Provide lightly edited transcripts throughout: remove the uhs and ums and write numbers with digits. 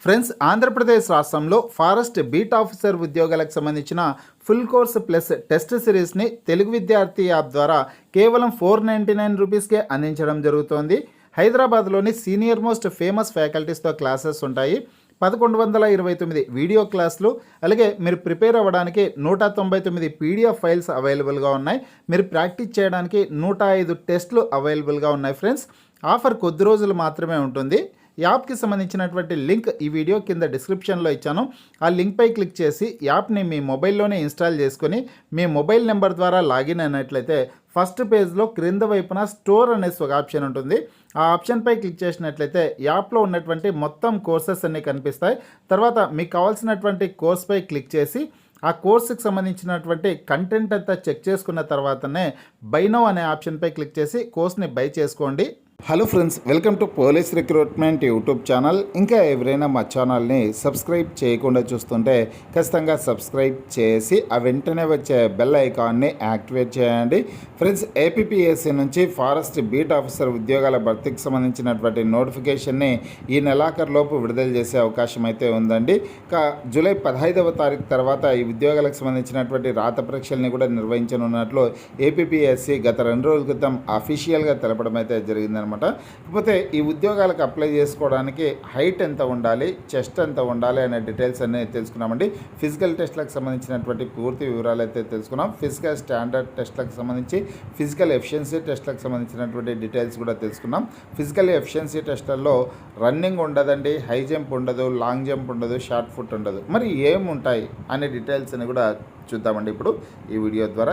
Friends, Andhra Pradesh రాష్ట్రంలో forest beat officer ఉద్యోగాలకు సంబంధించిన ఫుల్ కోర్స్ ప్లస్ టెస్ట్ సిరీస్ని తెలుగు విద్యార్థి యాప్ ద్వారా కేవలం 499 రూపీస్కే అందించడం జరుగుతోంది. హైదరాబాద్లోని సీనియర్ మోస్ట్ ఫేమస్ ఫ్యాకల్టీస్తో క్లాసెస్ ఉంటాయి. 1129 వీడియో క్లాసులు, అలాగే మీరు ప్రిపేర్ అవ్వడానికి 199 పీడిఎఫ్ ఫైల్స్ అవైలబుల్గా ఉన్నాయి. మీరు ప్రాక్టీస్ చేయడానికి 105 టెస్టులు అవైలబుల్గా ఉన్నాయి. ఫ్రెండ్స్, ఆఫర్ కొద్ది రోజులు మాత్రమే ఉంటుంది. యాప్కి సంబంధించినటువంటి లింక్ ఈ వీడియో కింద డిస్క్రిప్షన్లో ఇచ్చాను. ఆ లింక్పై క్లిక్ చేసి యాప్ని మీ మొబైల్లోనే ఇన్స్టాల్ చేసుకొని మీ మొబైల్ నెంబర్ ద్వారా లాగిన్ అయినట్లయితే ఫస్ట్ పేజ్లో క్రింద వైపున స్టోర్ అనేసి ఒక ఆప్షన్ ఉంటుంది. ఆ ఆప్షన్పై క్లిక్ చేసినట్లయితే యాప్లో ఉన్నటువంటి మొత్తం కోర్సెస్ అన్నీ కనిపిస్తాయి. తర్వాత మీకు కావాల్సినటువంటి కోర్స్పై క్లిక్ చేసి ఆ కోర్సుకి సంబంధించినటువంటి కంటెంట్ అంతా చెక్ చేసుకున్న తర్వాతనే బై నౌ అనే ఆప్షన్పై క్లిక్ చేసి కోర్స్ని బై చేసుకోండి. Hello friends, welcome to police recruitment YouTube channel. ఇంకా ఎవరైనా మా ఛానల్ని సబ్స్క్రైబ్ చేయకుండా చూస్తుంటే ఖచ్చితంగా సబ్స్క్రైబ్ చేసి ఆ వెంటనే వచ్చే బెల్ ఐకాన్ని యాక్టివేట్ చేయండి. ఫ్రెండ్స్, ఏపీపీఎస్సీ నుంచి ఫారెస్ట్ బీట్ ఆఫీసర్ ఉద్యోగాల భర్తీకి సంబంధించినటువంటి నోటిఫికేషన్ని ఈ నెలాఖరులోపు విడుదల చేసే అవకాశం అయితే ఉందండి. ఇంకా జూలై 15వ తారీఖు తర్వాత ఈ ఉద్యోగాలకు సంబంధించినటువంటి రాత పరీక్షల్ని కూడా నిర్వహించనున్నట్లు ఏపీపీఎస్సీ గత 2 రోజుల క్రితం అఫీషియల్గా తెలపడం అయితే జరిగిందనమాట. కాకపోతే ఈ ఉద్యోగాలకు అప్లై చేసుకోవడానికి హైట్ ఎంత ఉండాలి, చెస్ట్ ఎంత ఉండాలి అనే డీటెయిల్స్ అన్నీ తెలుసుకున్నామండి. ఫిజికల్ టెస్ట్లకు సంబంధించినటువంటి పూర్తి వివరాలు అయితే తెలుసుకున్నాం. ఫిజికల్ స్టాండర్డ్ టెస్ట్లకు సంబంధించి, ఫిజికల్ ఎఫిషియన్సీ టెస్ట్లకు సంబంధించినటువంటి డీటెయిల్స్ కూడా తెలుసుకున్నాం. ఫిజికల్ ఎఫిషియన్సీ టెస్ట్లలో రన్నింగ్ ఉండదండి, హై జంప్ ఉండదు, లాంగ్ జంప్ ఉండదు, షార్ట్ ఫుట్ ఉండదు. మరి ఏముంటాయి అనే డీటెయిల్స్ అని కూడా చూద్దామండి ఇప్పుడు ఈ వీడియో ద్వారా.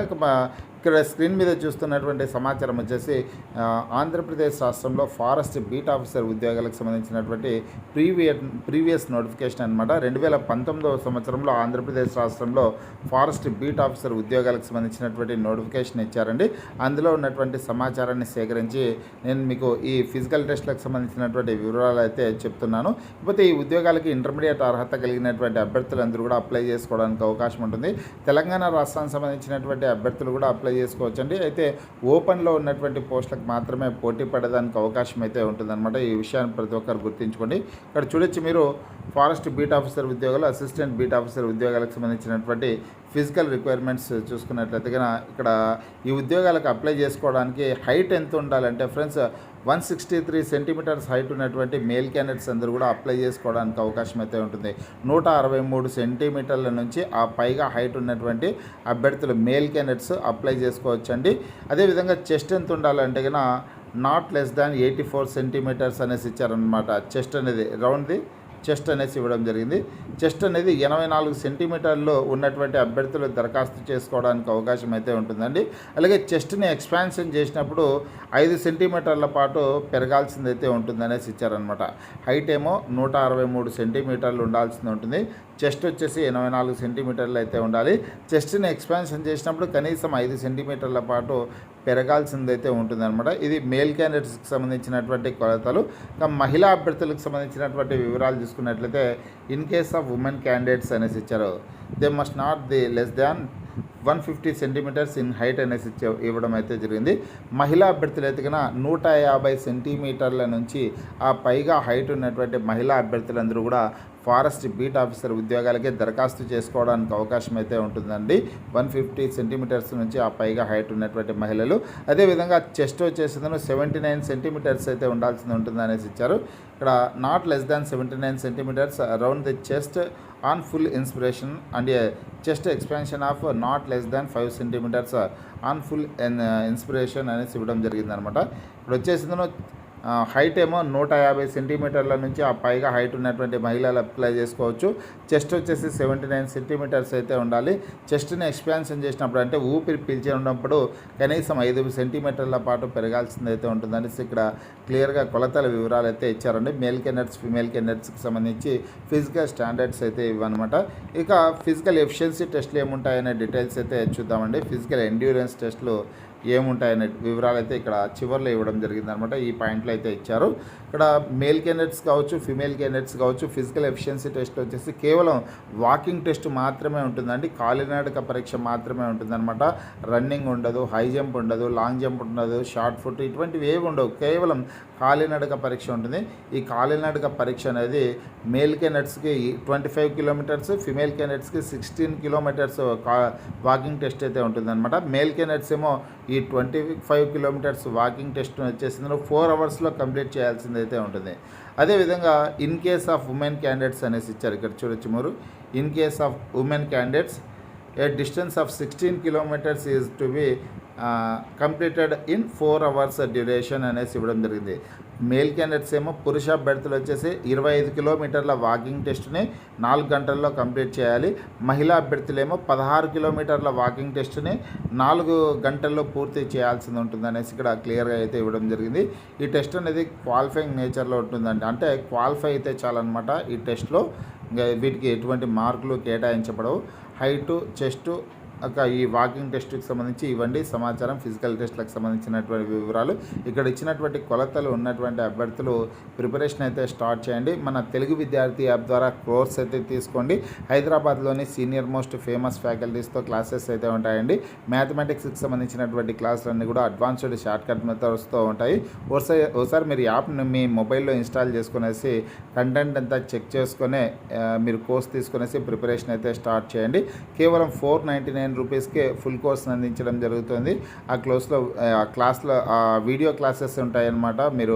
ఇక్కడ స్క్రీన్ మీద చూస్తున్నటువంటి సమాచారం వచ్చేసి ఆంధ్రప్రదేశ్ రాష్ట్రంలో ఫారెస్ట్ బీట్ ఆఫీసర్ ఉద్యోగాలకు సంబంధించినటువంటి ప్రీవియస్ నోటిఫికేషన్ అనమాట. 2019వ సంవత్సరంలో ఆంధ్రప్రదేశ్ రాష్ట్రంలో ఫారెస్ట్ బీట్ ఆఫీసర్ ఉద్యోగాలకు సంబంధించినటువంటి నోటిఫికేషన్ ఇచ్చారండి. అందులో ఉన్నటువంటి సమాచారాన్ని సేకరించి నేను మీకు ఈ ఫిజికల్ టెస్ట్లకు సంబంధించినటువంటి వివరాలు అయితే చెప్తున్నాను. కాకపోతే ఈ ఉద్యోగాలకి ఇంటర్మీడియట్ అర్హత కలిగినటువంటి అభ్యర్థులందరూ కూడా అప్లై చేసుకోవడానికి అవకాశం ఉంటుంది. తెలంగాణ రాష్ట్రానికి సంబంధించినటువంటి అభ్యర్థులు కూడా అప్లై చేసుకోవచ్చండి. అయితే ఓపెన్లో ఉన్నటువంటి పోస్టులకు మాత్రమే పోటీ పడడానికి అవకాశం అయితే ఉంటుందన్నమాట. ఈ విషయాన్ని ప్రతి ఒక్కరు గుర్తుంచుకోండి. ఇక్కడ చూడొచ్చు మీరు ఫారెస్ట్ బీట్ ఆఫీసర్ ఉద్యోగాలు, అసిస్టెంట్ బీట్ ఆఫీసర్ ఉద్యోగాలకు సంబంధించినటువంటి ఫిజికల్ రిక్వైర్మెంట్స్ చూసుకున్నట్లయితే కనుక ఇక్కడ ఈ ఉద్యోగాలకు అప్లై చేసుకోవడానికి హైట్ ఎంత ఉండాలంటే ఫ్రెండ్స్ 163 సెంటీమీటర్స్ హైట్ ఉన్నటువంటి మేల్ క్యాండిడేట్స్ అందరూ కూడా అప్లై చేసుకోవడానికి అవకాశం అయితే ఉంటుంది. 163 సెంటీమీటర్ల నుంచి ఆ పైగా హైట్ ఉన్నటువంటి అభ్యర్థులు మేల్ క్యాండిడేట్స్ అప్లై చేసుకోవచ్చండి. అదేవిధంగా చెస్ట్ ఎంత ఉండాలంటే కనుక నాట్ లెస్ దాన్ 84 సెంటీమీటర్స్ అనేసి ఇచ్చారనమాట. చెస్ట్ అనేది రౌండ్ది చెస్ట్ అనేసి ఇవ్వడం జరిగింది. చెస్ట్ అనేది 84 సెంటీమీటర్లు ఉన్నటువంటి అభ్యర్థులు దరఖాస్తు చేసుకోవడానికి అవకాశం అయితే ఉంటుందండి. అలాగే చెస్ట్ని ఎక్స్పాన్షన్ చేసినప్పుడు 5 సెంటీమీటర్ల పాటు పెరగాల్సిందైతే ఉంటుందనేసి ఇచ్చారనమాట. హైట్ ఏమో 163 సెంటీమీటర్లు ఉండాల్సింది ఉంటుంది. చెస్ట్ వచ్చేసి 84 సెంటీమీటర్లు అయితే ఉండాలి. చెస్ట్ని ఎక్స్పాన్షన్ చేసినప్పుడు కనీసం 5 సెంటీమీటర్ల పాటు పెరగాల్సిందైతే ఉంటుందన్నమాట. ఇది మేల్ క్యాండిడేట్స్కి సంబంధించినటువంటి కొలతలు. మహిళా అభ్యర్థులకు సంబంధించినటువంటి వివరాలు చూసుకున్నట్లయితే in case of women candidates అనేసి ఇచ్చారు. They must not the less than 150 centimetres in height అనేసి ఇవ్వడం అయితే జరిగింది. మహిళా అభ్యర్థులు అయితే కన్నా 150 సెంటీమీటర్ల నుంచి ఆ పైగా హైట్ ఉన్నటువంటి మహిళా అభ్యర్థులందరూ కూడా ఫారెస్ట్ బీట్ ఆఫీసర్ ఉద్యోగాలకే దరఖాస్తు చేసుకోవడానికి అవకాశం అయితే ఉంటుందండి. 150 సెంటీమీటర్స్ నుంచి ఆ పైగా హైట్ ఉన్నటువంటి మహిళలు. అదేవిధంగా చెస్ట్ వచ్చేసిందను 79 సెంటీమీటర్స్ అయితే ఉండాల్సి ఉంటుంది అనేసి ఇచ్చారు. ఇక్కడ not less than 79 centimetres around the chest on full inspiration and chest expansion of not less than 5 centimetres on full inspiration అనేసి ఇవ్వడం జరిగిందనమాట. ఇప్పుడు వచ్చేసిందను హైట్ ఏమో 150 సెంటీమీటర్ల నుంచి ఆ పైగా హైట్ ఉన్నటువంటి మహిళలు అప్లై చేసుకోవచ్చు. చెస్ట్ వచ్చేసి 79 సెంటీమీటర్స్ అయితే ఉండాలి. చెస్ట్ని ఎక్స్పాన్షన్ చేసినప్పుడు అంటే ఊపిరి పీల్చి ఉన్నప్పుడు కనీసం 5 సెంటీమీటర్ల పాటు పెరగాల్సింది అయితే ఉంటుందనేసి ఇక్కడ క్లియర్గా కొలతల వివరాలు అయితే ఇచ్చారండి. మేల్ క్యాండిడేట్స్, ఫీమేల్ క్యాండిడేట్స్కి సంబంధించి ఫిజికల్ స్టాండర్డ్స్ అయితే ఇవన్నమాట. ఇక ఫిజికల్ ఎఫిషియన్సీ టెస్ట్లు ఏముంటాయనే డీటెయిల్స్ అయితే చూద్దామండి. ఫిజికల్ ఎండ్యూరెన్స్ టెస్ట్లు ఏముంటాయనే వివరాలు అయితే ఇక్కడ చివరిలో ఇవ్వడం జరిగిందనమాట. ఈ పాయింట్లో అయితే ఇచ్చారు. ఇక్కడ ఇక్కడ మేల్ క్యాండిడేట్స్ కావచ్చు, ఫీమేల్ క్యాండిడేట్స్ కావచ్చు, ఫిజికల్ ఎఫిషియన్సీ టెస్ట్ వచ్చేసి కేవలం వాకింగ్ టెస్ట్ మాత్రమే ఉంటుందండి. కాలినడక పరీక్ష మాత్రమే ఉంటుందన్నమాట. రన్నింగ్ ఉండదు, హై జంప్ ఉండదు, లాంగ్ జంప్ ఉండదు, షార్ట్ ఫుట్ ఇటువంటివి ఏవి ఉండవు. కేవలం కాలినడక పరీక్ష ఉంటుంది. ఈ కాలినడక పరీక్ష అనేది మేల్ క్యాండిడేట్స్కి 25 కిలోమీటర్స్, ఫిమేల్ క్యాండిడేట్స్కి 16 కిలోమీటర్స్ వాకింగ్ టెస్ట్ అయితే ఉంటుందన్నమాట. మేల్ క్యాండిడేట్స్ ఏమో ఈ 25 కిలోమీటర్స్ వాకింగ్ టెస్ట్ వచ్చేసి 4 అవర్స్లో కంప్లీట్ చేయాల్సింది అయితే ఉంటుంది. అదేవిధంగా in case of women candidates అనేసి ఇచ్చారు. ఇక్కడ చూడొచ్చు మీరు, in case of women candidates a distance of 16 kilometres is to be completed in 4 hours duration అనేసి ఇవ్వడం జరిగింది. మేల్ క్యాండిడేట్స్ ఏమో పురుష అభ్యర్థులు వచ్చేసి 25 కిలోమీటర్ల వాకింగ్ టెస్ట్ని 4 గంటల్లో కంప్లీట్ చేయాలి. మహిళా అభ్యర్థులేమో 16 కిలోమీటర్ల వాకింగ్ టెస్ట్ని 4 గంటల్లో పూర్తి చేయాల్సింది ఉంటుంది అనేసి ఇక్కడ క్లియర్గా అయితే ఇవ్వడం జరిగింది. ఈ టెస్ట్ అనేది క్వాలిఫైయింగ్ నేచర్లో ఉంటుందండి. అంటే క్వాలిఫై అయితే చాలన్నమాట ఈ టెస్ట్లో. ఇంకా వీటికి ఎటువంటి మార్కులు కేటాయించబడవు. హైటు, చెస్టు, ఈ వాకింగ్ టెస్ట్కి సంబంధించి ఇవ్వండి సమాచారం. ఫిజికల్ టెస్ట్లకు సంబంధించినటువంటి వివరాలు ఇక్కడ ఇచ్చినటువంటి కొలతలు ఉన్నటువంటి అభ్యర్థులు ప్రిపరేషన్ అయితే స్టార్ట్ చేయండి. మన తెలుగు విద్యార్థి యాప్ ద్వారా కోర్స్ అయితే తీసుకోండి. హైదరాబాద్లోని సీనియర్ మోస్ట్ ఫేమస్ ఫ్యాకల్టీస్తో క్లాసెస్ అయితే ఉంటాయండి. మ్యాథమెటిక్స్కి సంబంధించినటువంటి క్లాసులన్నీ కూడా అడ్వాన్స్డ్ షార్ట్ కట్ మెథడ్స్తో ఉంటాయి. ఒకసారి మీరు యాప్ని మీ మొబైల్లో ఇన్స్టాల్ చేసుకునేసి కంటెంట్ అంతా చెక్ చేసుకునే మీరు కోర్స్ తీసుకునేసి ప్రిపరేషన్ అయితే స్టార్ట్ చేయండి. కేవలం 499 రూపీస్కే ఫుల్ కోర్స్ అందించడం జరుగుతుంది. ఆ క్లాస్లో వీడియో క్లాసెస్ ఉంటాయన్నమాట. మీరు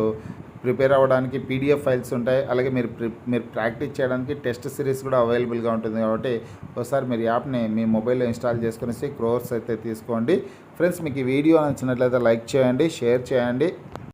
ప్రిపేర్ అవ్వడానికి పీడిఎఫ్ ఫైల్స్ ఉంటాయి. అలాగే మీరు ప్రాక్టీస్ చేయడానికి టెస్ట్ సిరీస్ కూడా అవైలబుల్గా ఉంటుంది. కాబట్టి ఒకసారి మీరు యాప్ని మీ మొబైల్లో ఇన్స్టాల్ చేసుకునేసి కోర్స్ అయితే తీసుకోండి. ఫ్రెండ్స్, మీకు ఈ వీడియో నచ్చినట్లయితే లైక్ చేయండి, షేర్ చేయండి.